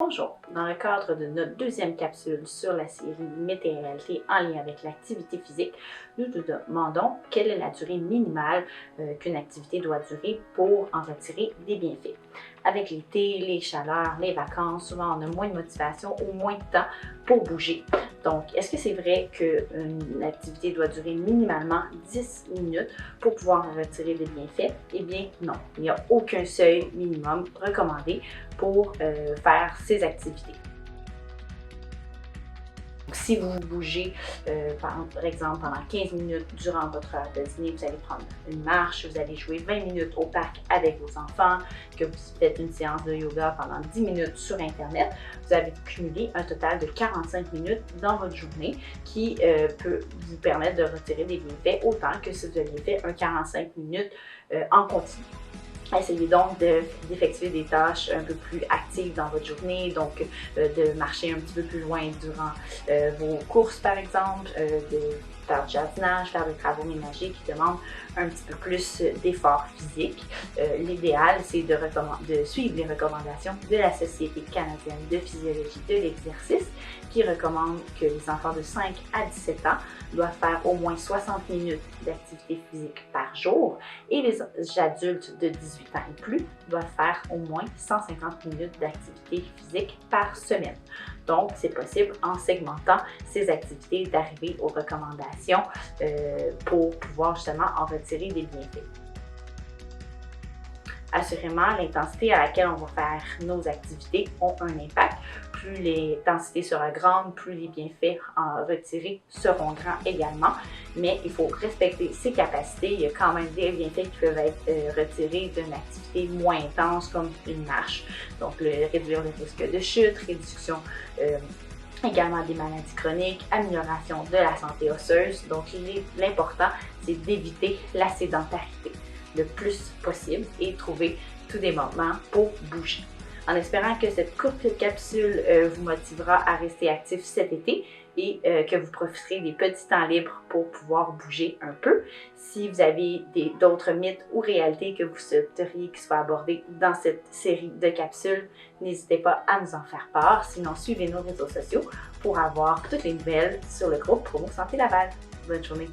Bonjour, dans le cadre de notre deuxième capsule sur la série Mythes et réalités en lien avec l'activité physique, nous nous demandons quelle est la durée minimale qu'une activité doit durer pour en retirer des bienfaits. Avec l'été, les chaleurs, les vacances, souvent on a moins de motivation ou moins de temps pour bouger. Donc, est-ce que c'est vrai qu'une activité doit durer minimalement 10 minutes pour pouvoir en retirer des bienfaits? Eh bien, non. Il n'y a aucun seuil minimum recommandé pour faire ces activités. Donc, si vous bougez, par exemple, pendant 15 minutes durant votre heure de dîner, vous allez prendre une marche, vous allez jouer 20 minutes au parc avec vos enfants, que vous faites une séance de yoga pendant 10 minutes sur Internet, vous avez cumulé un total de 45 minutes dans votre journée qui peut vous permettre de retirer des bienfaits autant que si vous aviez fait un 45 minutes en continu. Essayez donc d'effectuer des tâches un peu plus actives dans votre journée, donc de marcher un petit peu plus loin durant vos courses par exemple, de faire du jardinage, faire des travaux ménagers qui demandent un petit peu plus d'efforts physiques. L'idéal, c'est de suivre les recommandations de la Société canadienne de physiologie de l'exercice qui recommande que les enfants de 5 à 17 ans doivent faire au moins 60 minutes d'activité physique par jour et les adultes de 18 ans et plus doivent faire au moins 150 minutes d'activité physique par semaine. Donc, c'est possible en segmentant ces activités d'arriver aux recommandations pour pouvoir justement en retirer des bienfaits. Assurément, l'intensité à laquelle on va faire nos activités ont un impact. Plus l'intensité sera grande, plus les bienfaits en retirés seront grands également. Mais il faut respecter ses capacités. Il y a quand même des bienfaits qui peuvent être retirés d'une activité moins intense comme une marche. Donc, réduire le risque de chute, réduction également des maladies chroniques, amélioration de la santé osseuse. Donc, l'important, c'est d'éviter la sédentarité le plus possible et trouver tous des moments pour bouger. En espérant que cette courte capsule vous motivera à rester actif cet été et que vous profiterez des petits temps libres pour pouvoir bouger un peu. Si vous avez d'autres mythes ou réalités que vous souhaiteriez qu'ils soient abordés dans cette série de capsules, n'hésitez pas à nous en faire part. Sinon, suivez nos réseaux sociaux pour avoir toutes les nouvelles sur le groupe Promo Santé Laval. Bonne journée!